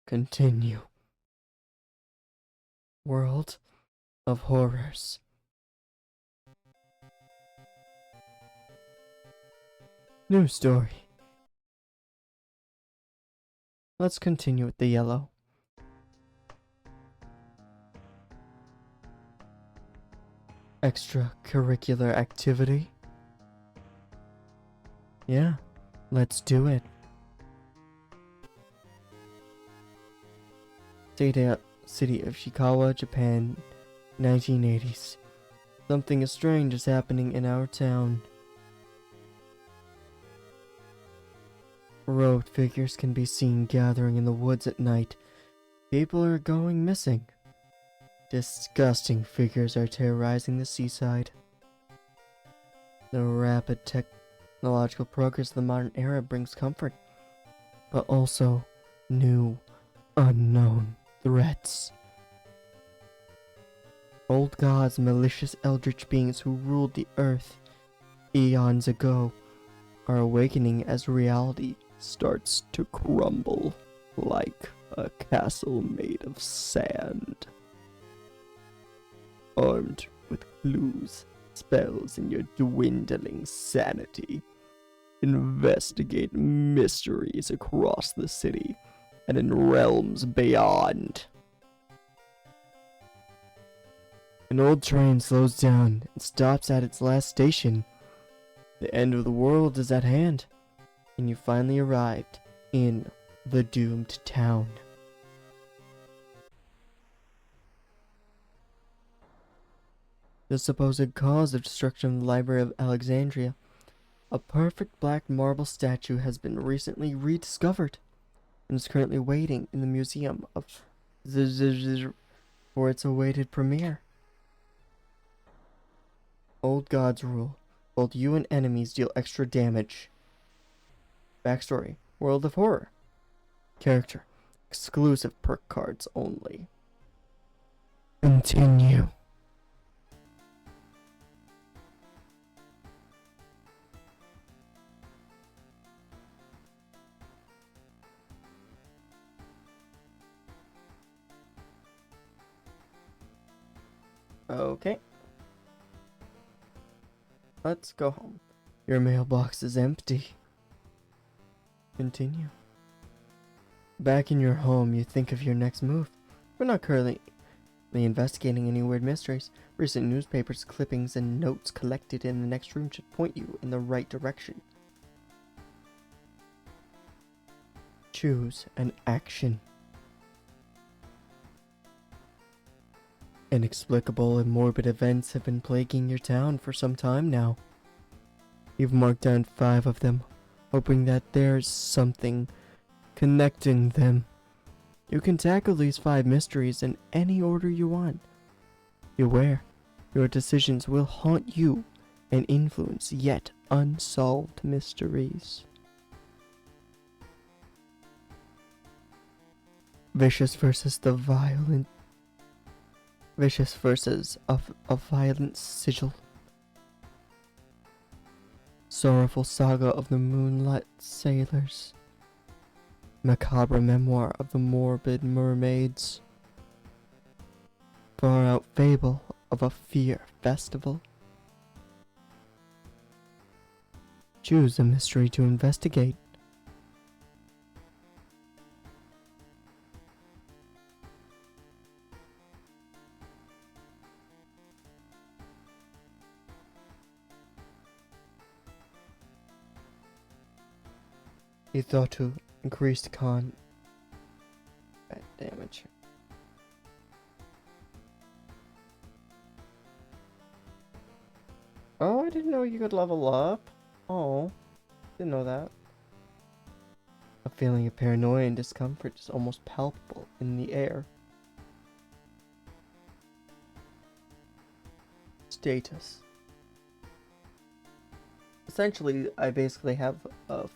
Continue. World of Horrors. New story. Let's continue with the yellow. Extracurricular activity? Yeah, let's do it. City of Shikawa, Japan, 1980s. Something strange is happening in our town. Robed figures can be seen gathering in the woods at night. People are going missing. Disgusting figures are terrorizing the seaside. The rapid technological progress of the modern era brings comfort, but also new, unknown threats. Old gods, malicious eldritch beings who ruled the earth eons ago, are awakening as reality starts to crumble like a castle made of sand. Armed with clues, spells, and your dwindling sanity, investigate mysteries across the city and in realms beyond. An old train slows down and stops at its last station. The end of the world is at hand, and you finally arrived in the doomed town. The supposed cause of destruction of the Library of Alexandria, a perfect black marble statue, has been recently rediscovered and is currently waiting in the museum of for its awaited premiere. Old gods rule. Both you and enemies deal extra damage. Backstory: World of Horror. Character: exclusive perk cards only. Continue. Okay. Let's go home. Your mailbox is empty. Continue. Back in your home, you think of your next move. We're not currently investigating any weird mysteries. Recent newspapers, clippings, and notes collected in the next room should point you in the right direction. Choose an action. Inexplicable and morbid events have been plaguing your town for some time now. You've marked down 5 of them, hoping that there's something connecting them. You can tackle these 5 mysteries in any order you want. Beware, your decisions will haunt you and influence yet unsolved mysteries. Vicious versus a violent sigil. Sorrowful saga of the moonlit sailors. Macabre memoir of the morbid mermaids. Far out fable of a fear festival. Choose a mystery to investigate. He thought to increase combat damage. Oh, I didn't know you could level up. Oh, didn't know that. A feeling of paranoia and discomfort is almost palpable in the air. Status. Essentially, I basically have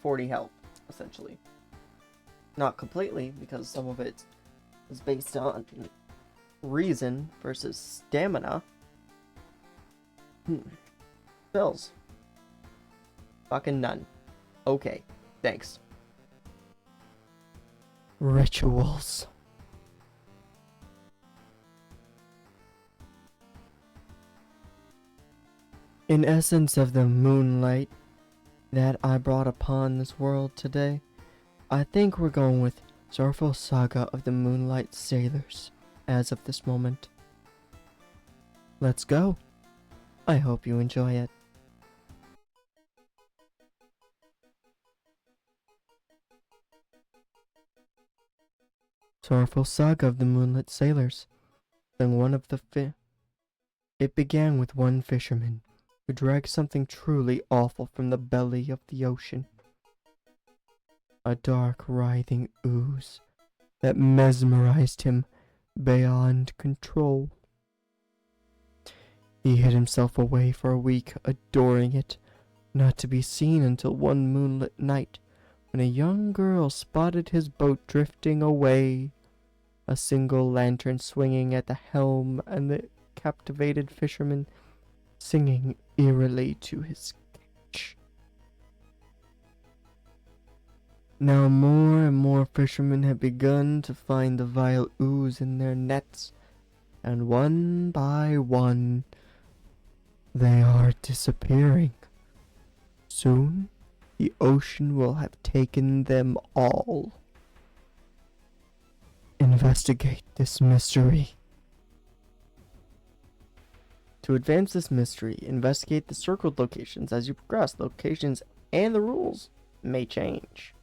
40 health. Essentially. Not completely, because some of it is based on reason versus stamina. Spells. Fucking none. Okay, thanks. rituals. In essence of the moonlight that I brought upon this world today, I think we're going with Zorful Saga of the Moonlight Sailors as of this moment. Let's go. I hope you enjoy it. Sorrowful Saga of the Moonlit Sailors. Then one of the It began with one fisherman who dragged something truly awful from the belly of the ocean. A dark, writhing ooze that mesmerized him beyond control. He hid himself away for a week, adoring it, not to be seen until one moonlit night when a young girl spotted his boat drifting away, a single lantern swinging at the helm and the captivated fisherman singing eerily to his catch. Now more and more fishermen had begun to find the vile ooze in their nets, and one by one they are disappearing. Soon the ocean will have taken them all. Investigate this mystery. To advance this mystery, investigate the circled locations as you progress. Locations and the rules may change.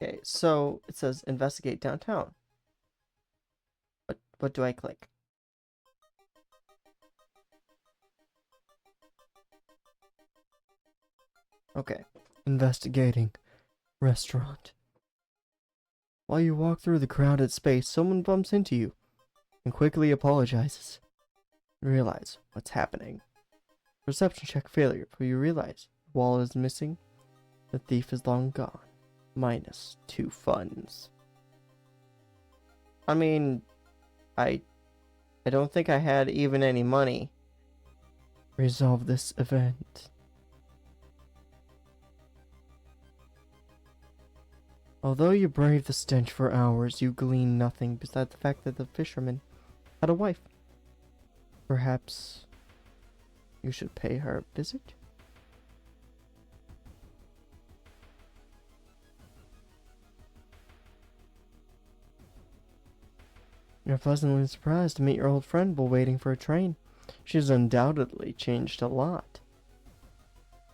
Okay, so it says investigate downtown. What do I click? Okay, investigating restaurant. While you walk through the crowded space, someone bumps into you and quickly apologizes. You realize what's happening. Perception check failure, but you realize the wall is missing. The thief is long gone. -2 funds. I mean, I don't think I had even any money. Resolve this event. Although you braved the stench for hours, you gleaned nothing besides the fact that the fisherman had a wife. Perhaps you should pay her a visit? You're pleasantly surprised to meet your old friend while waiting for a train. She's undoubtedly changed a lot.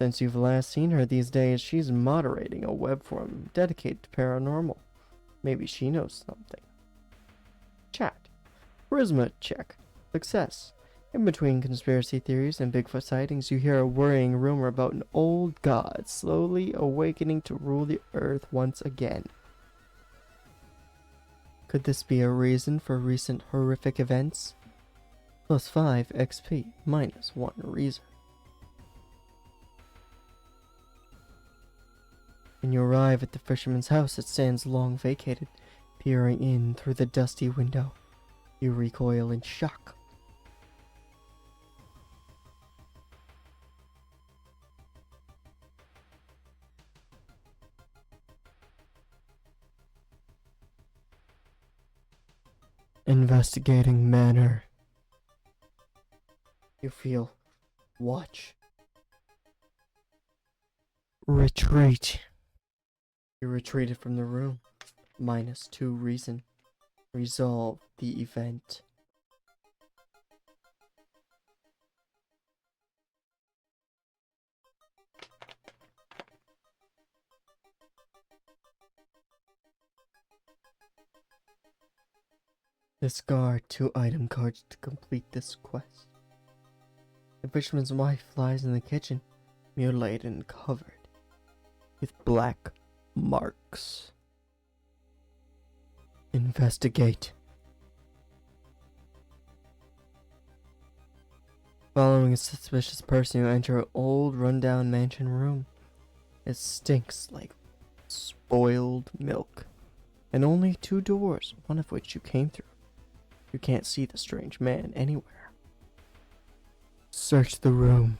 Since you've last seen her these days, she's moderating a web forum dedicated to paranormal. Maybe she knows something. Chat. Charisma check. Success. In between conspiracy theories and Bigfoot sightings, you hear a worrying rumor about an old god slowly awakening to rule the earth once again. Could this be a reason for recent horrific events? +5 XP, -1 reason. When you arrive at the fisherman's house, it stands long vacated, peering in through the dusty window. You recoil in shock. Investigating manner. You feel watch. Retreat. You retreated from the room. -2 reason. resolve the event. Discard 2 item cards to complete this quest. The fisherman's wife lies in the kitchen, mutilated and covered with black marks. Investigate. Following a suspicious person, you enter an old rundown mansion room. It stinks like spoiled milk, and only 2 doors, one of which you came through. You can't see the strange man anywhere. Search the room.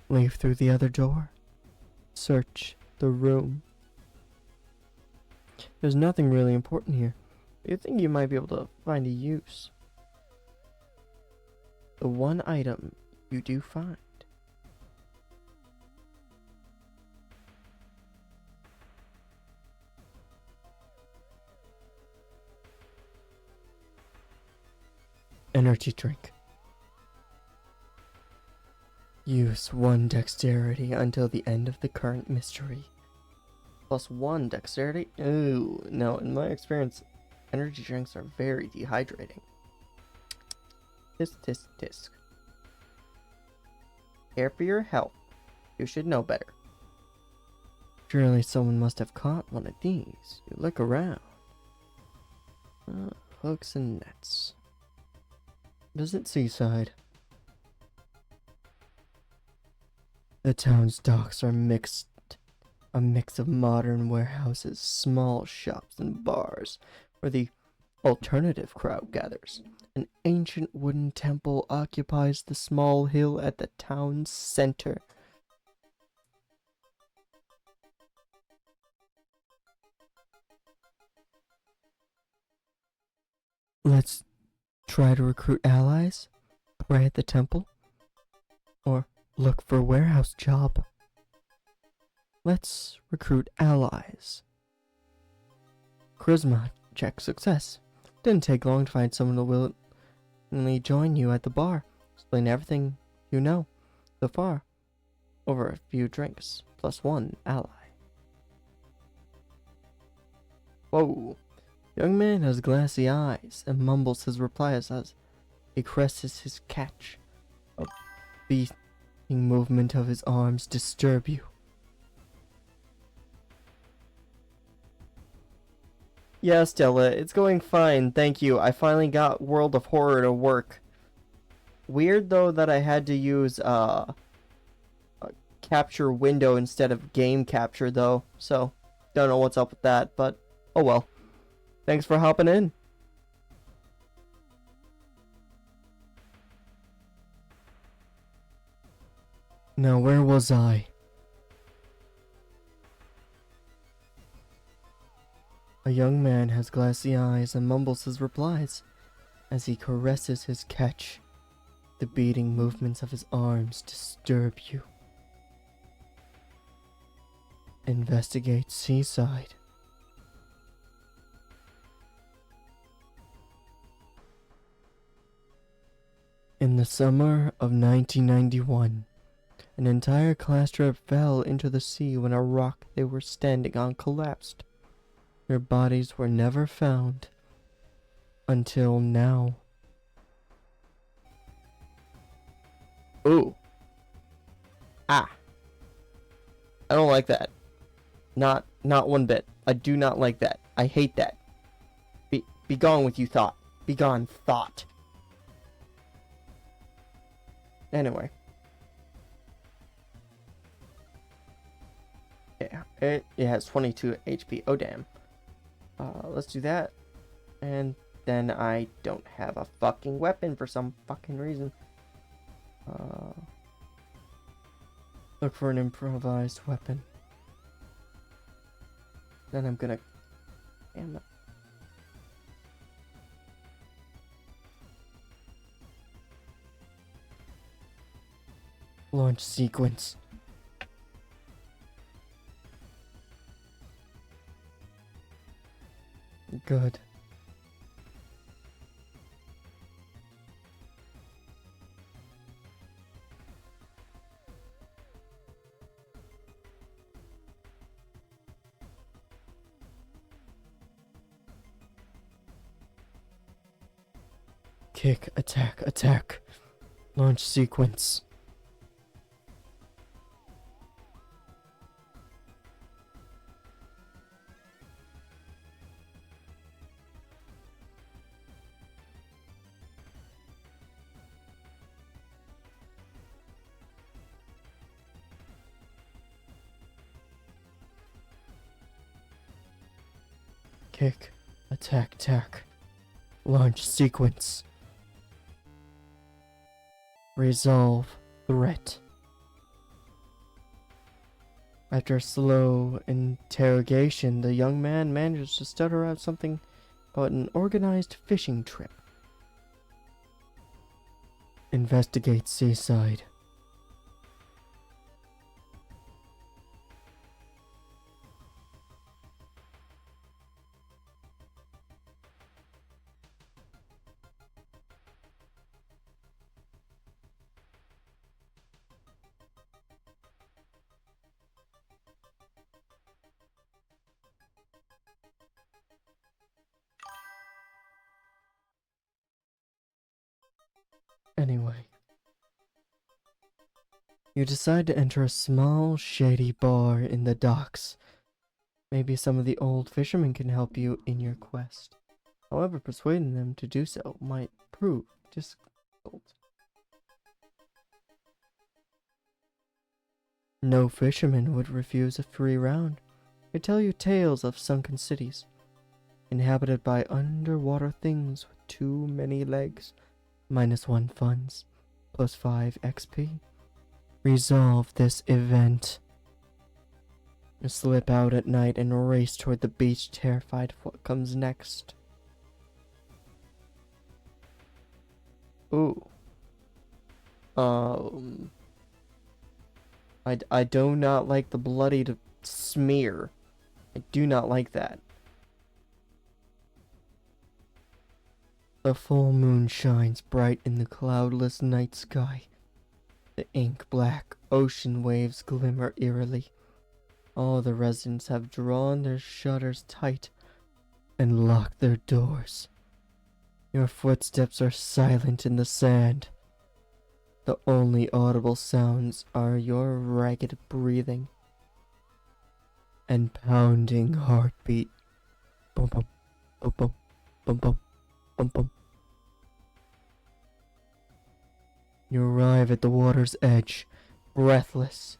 Leave through the other door. Search the room. There's nothing really important here. You think you might be able to find a use. The one item you do find. Energy drink. Use 1 dexterity until the end of the current mystery. Plus 1 dexterity? Ooh, no, in my experience, energy drinks are very dehydrating. Tisk. Care for your health. You should know better. Surely someone must have caught one of these. You look around. Hooks and nets. Visit Seaside. The town's docks are a mix of modern warehouses, small shops, and bars, where the alternative crowd gathers. An ancient wooden temple occupies the small hill at the town's center. Let's try to recruit allies, pray at the temple, or look for a warehouse job. Let's recruit allies. Charisma check success. Didn't take long to find someone who will willingly join you at the bar. Explain everything you know so far over a few drinks, plus 1 ally. Whoa. Young man has glassy eyes and mumbles his replies as he caresses his catch. A beating movement of his arms disturb you. Yeah, Stella, it's going fine, thank you. I finally got World of Horror to work. Weird though that I had to use a capture window instead of game capture though, so don't know what's up with that, but oh well. Thanks for hopping in. Now, where was I? A young man has glassy eyes and mumbles his replies as he caresses his catch. The beating movements of his arms disturb you. Investigate Seaside. In the summer of 1991, an entire class trip fell into the sea when a rock they were standing on collapsed. Their bodies were never found until now. Ooh. Ah. I don't like that. Not one bit. I do not like that. I hate that. Be gone with you, thought. Be gone, thought. Anyway. Yeah, it has 22 HP. Oh, damn. Let's do that. And then I don't have a fucking weapon for some fucking reason. Look for an improvised weapon. Then I'm gonna... Damn it. Launch sequence. Good. Kick, attack, attack. Launch sequence. Kick, attack, attack. Launch sequence. Resolve threat. After a slow interrogation, the young man manages to stutter out something about an organized fishing trip. Investigate seaside. Anyway, you decide to enter a small, shady bar in the docks. Maybe some of the old fishermen can help you in your quest. However, persuading them to do so might prove difficult. No fisherman would refuse a free round. They tell you tales of sunken cities, inhabited by underwater things with too many legs. -1 funds, +5 XP. Resolve this event. You slip out at night and race toward the beach, terrified of what comes next. Ooh. I do not like the bloodied smear. I do not like that. The full moon shines bright in the cloudless night sky. The ink-black ocean waves glimmer eerily. All the residents have drawn their shutters tight and locked their doors. Your footsteps are silent in the sand. The only audible sounds are your ragged breathing and pounding heartbeat. Bum bum, bum bum, bum bum, bum bum. You arrive at the water's edge, breathless.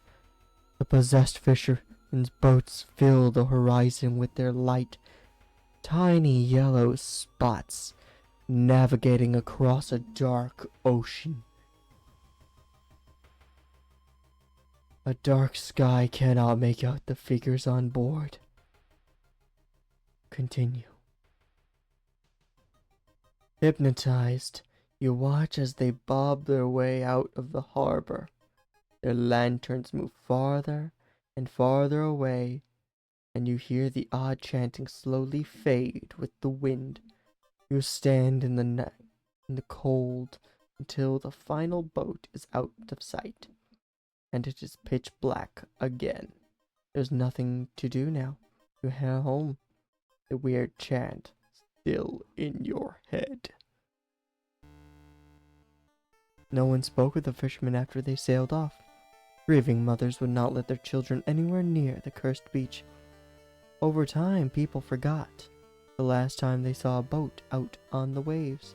The possessed fishermen's boats fill the horizon with their light, tiny yellow spots navigating across a dark ocean. A dark sky cannot make out the figures on board. Continue. Hypnotized, you watch as they bob their way out of the harbor. Their lanterns move farther and farther away, and you hear the odd chanting slowly fade with the wind. You stand in the cold until the final boat is out of sight, and it is pitch black again. There's nothing to do now. You head home, the weird chant still in your head. No one spoke with the fishermen after they sailed off. Grieving mothers would not let their children anywhere near the cursed beach. Over time, people forgot the last time they saw a boat out on the waves.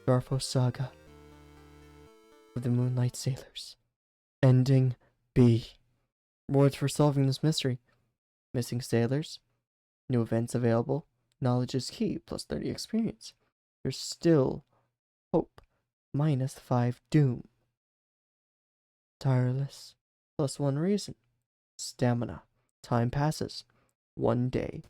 Garfo Saga of the Moonlight Sailors. Ending B. Rewards for solving this mystery. Missing sailors. New events available. Knowledge is key, +30 experience. There's still hope. -5 doom. Tireless. +1 reason. Stamina. Time passes. 1 day.